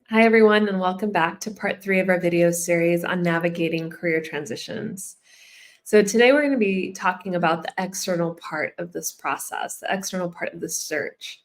Hi, everyone, and welcome back to part 3 of our video series on navigating career transitions. So today we're going to be talking about the external part of this process, the external part of the search.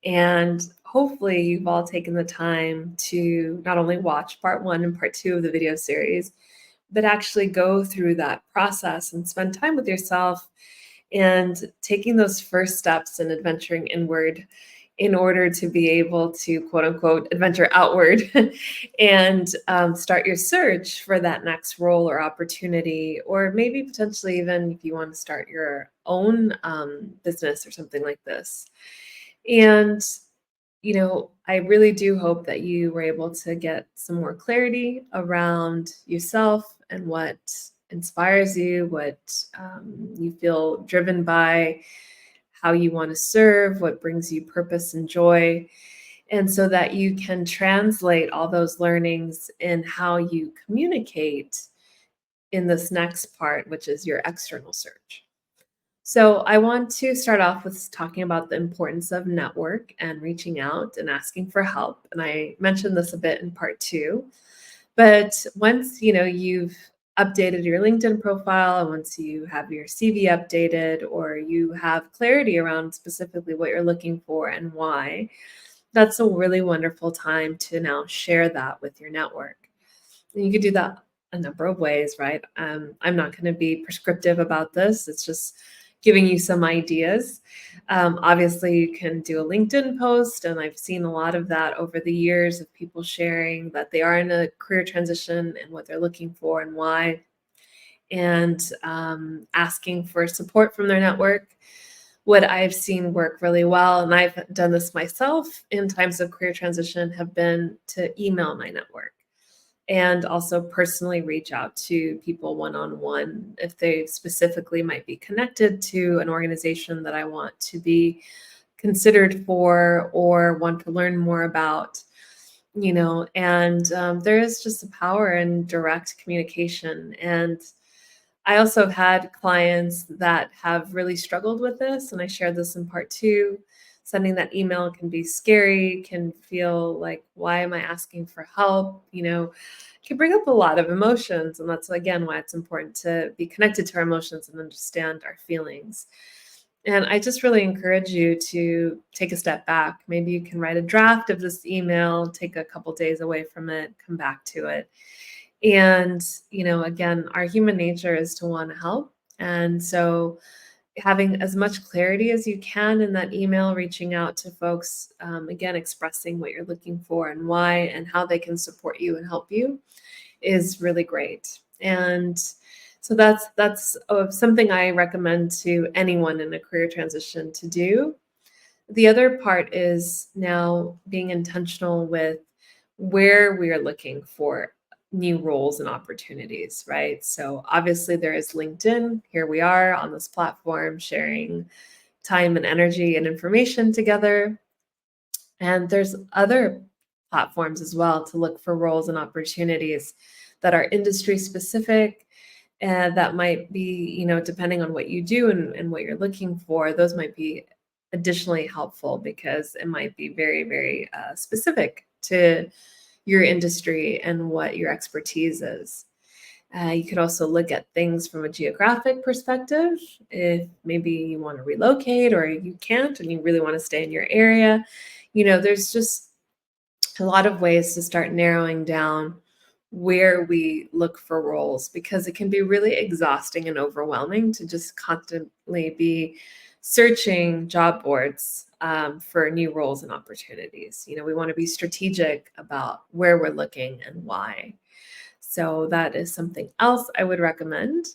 And hopefully you've all taken the time to not only watch part 1 and part 2 of the video series, but actually go through that process and spend time with yourself and taking those first steps in adventuring inward in order to be able to quote unquote adventure outward and start your search for that next role or opportunity, or maybe potentially even if you want to start your own business or something like this. And I really do hope that you were able to get some more clarity around yourself and what inspires you, what you feel driven by, how you want to serve, what brings you purpose and joy. And so that you can translate all those learnings in how you communicate in this next part, which is your external search. So, I want to start off with talking about the importance of network and reaching out and asking for help. And I mentioned this a bit in part 2. But once, you've updated your LinkedIn profile, and once you have your CV updated or you have clarity around specifically what you're looking for and why, that's a really wonderful time to now share that with your network. And you could do that a number of ways, right? I'm not going to be prescriptive about this. It's just giving you some ideas. Obviously, you can do a LinkedIn post, and I've seen a lot of that over the years of people sharing that they are in a career transition and what they're looking for and why, and asking for support from their network. What I've seen work really well, and I've done this myself in times of career transition, have been to email my network and also personally reach out to people one-on-one if they specifically might be connected to an organization that I want to be considered for or want to learn more about. And there is just a power in direct communication. And I also have had clients that have really struggled with this, and I shared this in part 2. Sending that email can be scary, can feel like, why am I asking for help? Can bring up a lot of emotions. And that's, again, why it's important to be connected to our emotions and understand our feelings. And I just really encourage you to take a step back. Maybe you can write a draft of this email, take a couple days away from it, come back to it. And, again, our human nature is to want to help. And so having as much clarity as you can in that email, reaching out to folks, again, expressing what you're looking for and why and how they can support you and help you is really great. And so that's something I recommend to anyone in a career transition to do. The other part is now being intentional with where we are looking for new roles and opportunities, right? So obviously there is LinkedIn. Here we are on this platform sharing time and energy and information together. And there's other platforms as well to look for roles and opportunities that are industry specific, and that might be, depending on what you do and what you're looking for, those might be additionally helpful because it might be very, very specific to your industry and what your expertise is. You could also look at things from a geographic perspective. If maybe you want to relocate or you can't and you really want to stay in your area, there's just a lot of ways to start narrowing down where we look for roles, because it can be really exhausting and overwhelming to just constantly be searching job boards for new roles and opportunities. We want to be strategic about where we're looking and why. So that is something else I would recommend.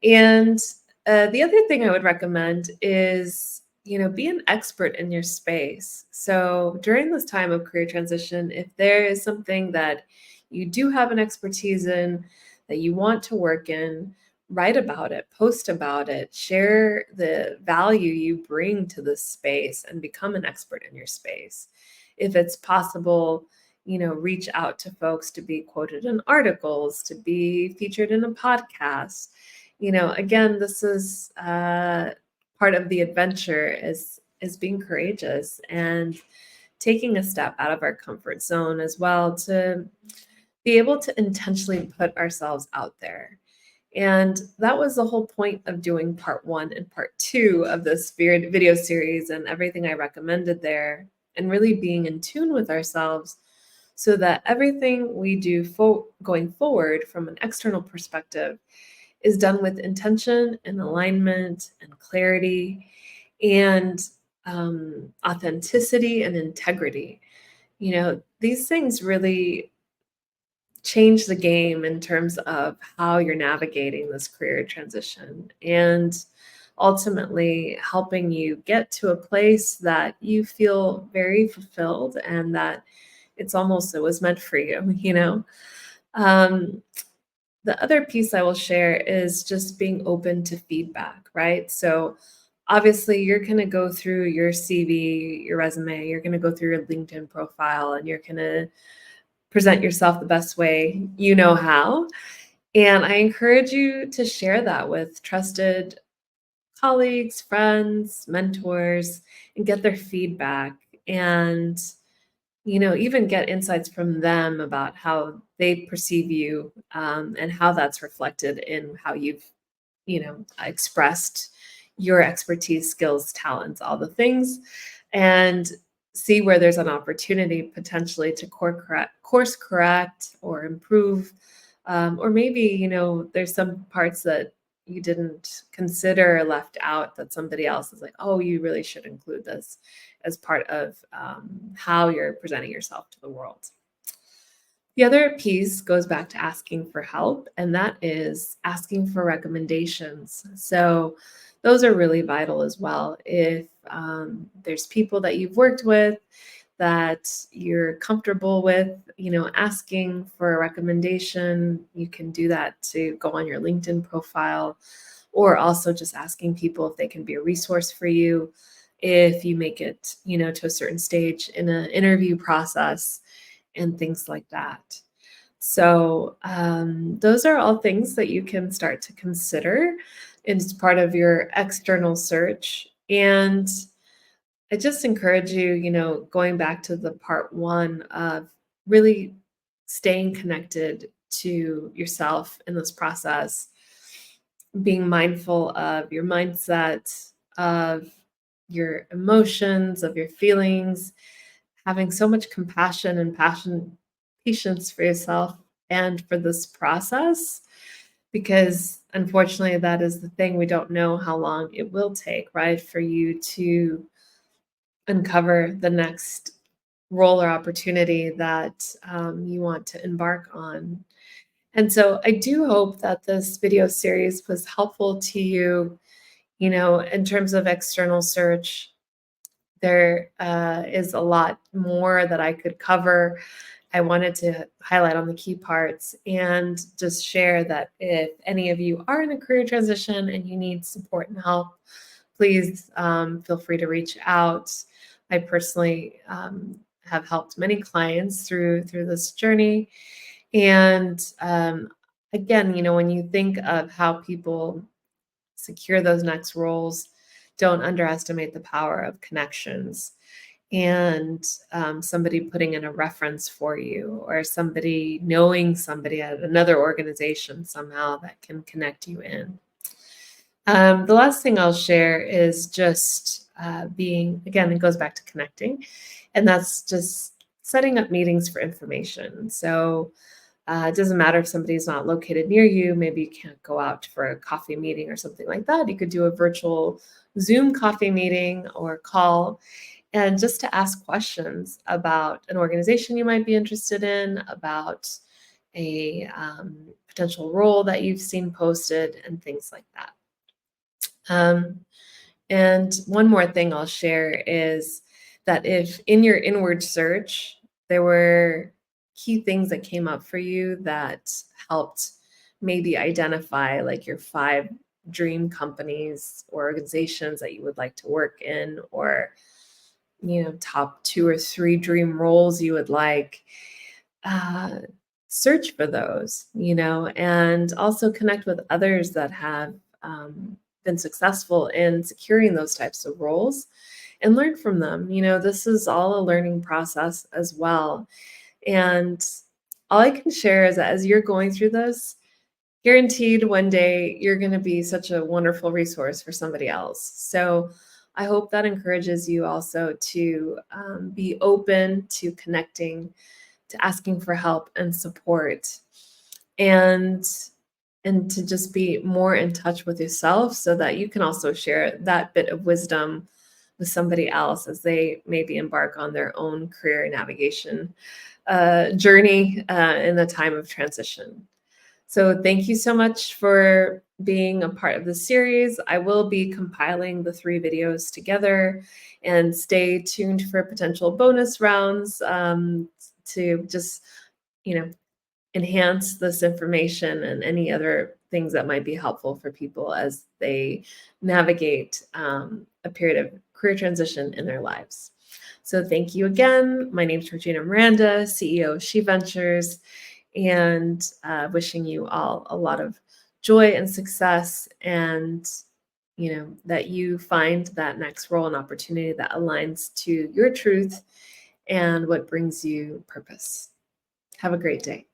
And the other thing I would recommend is, be an expert in your space. So during this time of career transition, if there is something that you do have an expertise in, that you want to work in, write about it, post about it, share the value you bring to this space and become an expert in your space. If it's possible, reach out to folks to be quoted in articles, to be featured in a podcast. Again, this is part of the adventure is being courageous and taking a step out of our comfort zone as well to be able to intentionally put ourselves out there. And that was the whole point of doing part one and part two of this video series and everything I recommended there, and really being in tune with ourselves so that everything we do going forward from an external perspective is done with intention and alignment and clarity and authenticity and integrity. These things really change the game in terms of how you're navigating this career transition and ultimately helping you get to a place that you feel very fulfilled and that it was meant for you, you know? Um, the other piece I will share is just being open to feedback, right? So obviously you're going to go through your CV, your resume, you're going to go through your LinkedIn profile, and you're going to present yourself the best way you know how. And I encourage you to share that with trusted colleagues, friends, mentors, and get their feedback. And even get insights from them about how they perceive you, and how that's reflected in how you've, expressed your expertise, skills, talents, all the things, and see where there's an opportunity potentially to course correct or improve. Or maybe, there's some parts that you didn't consider or left out that somebody else is like, oh, you really should include this as part of how you're presenting yourself to the world. The other piece goes back to asking for help, and that is asking for recommendations. So those are really vital as well. If there's people that you've worked with that you're comfortable with, asking for a recommendation, you can do that to go on your LinkedIn profile, or also just asking people if they can be a resource for you if you make it, to a certain stage in an interview process and things like that. So those are all things that you can start to consider as part of your external search. And I just encourage you, going back to the part one of really staying connected to yourself in this process, being mindful of your mindset, of your emotions, of your feelings, having so much compassion and patience for yourself and for this process, because unfortunately, that is the thing. We don't know how long it will take, right, for you to uncover the next role or opportunity that you want to embark on. And so I do hope that this video series was helpful to you, in terms of external search. There is a lot more that I could cover. I wanted to highlight on the key parts and just share that if any of you are in a career transition and you need support and help, please feel free to reach out. I personally have helped many clients through this journey. And again, when you think of how people secure those next roles, don't underestimate the power of connections and somebody putting in a reference for you, or somebody knowing somebody at another organization somehow that can connect you in. The last thing I'll share is just again, it goes back to connecting, and that's just setting up meetings for information. So it doesn't matter if somebody's not located near you. Maybe you can't go out for a coffee meeting or something like that. You could do a virtual Zoom coffee meeting or call, and just to ask questions about an organization you might be interested in, about a potential role that you've seen posted, and things like that. And one more thing I'll share is that if in your inward search, there were key things that came up for you that helped maybe identify like your 5 dream companies or organizations that you would like to work in, or, top 2 or 3 dream roles you would like, uh, search for those, and also connect with others that have been successful in securing those types of roles, and learn from them. This is all a learning process as well. And all I can share is that as you're going through this, guaranteed one day you're going to be such a wonderful resource for somebody else. So I hope that encourages you also to be open to connecting, to asking for help and support, and to just be more in touch with yourself so that you can also share that bit of wisdom with somebody else as they maybe embark on their own career navigation journey in the time of transition. So thank you so much for being a part of the series. I will be compiling the 3 videos together, and stay tuned for potential bonus rounds to just, you know, enhance this information and any other things that might be helpful for people as they navigate a period of career transition in their lives. So thank you again. My name is Georgina Miranda, CEO of She Ventures, and wishing you all a lot of joy and success, and that you find that next role and opportunity that aligns to your truth and what brings you purpose. Have a great day.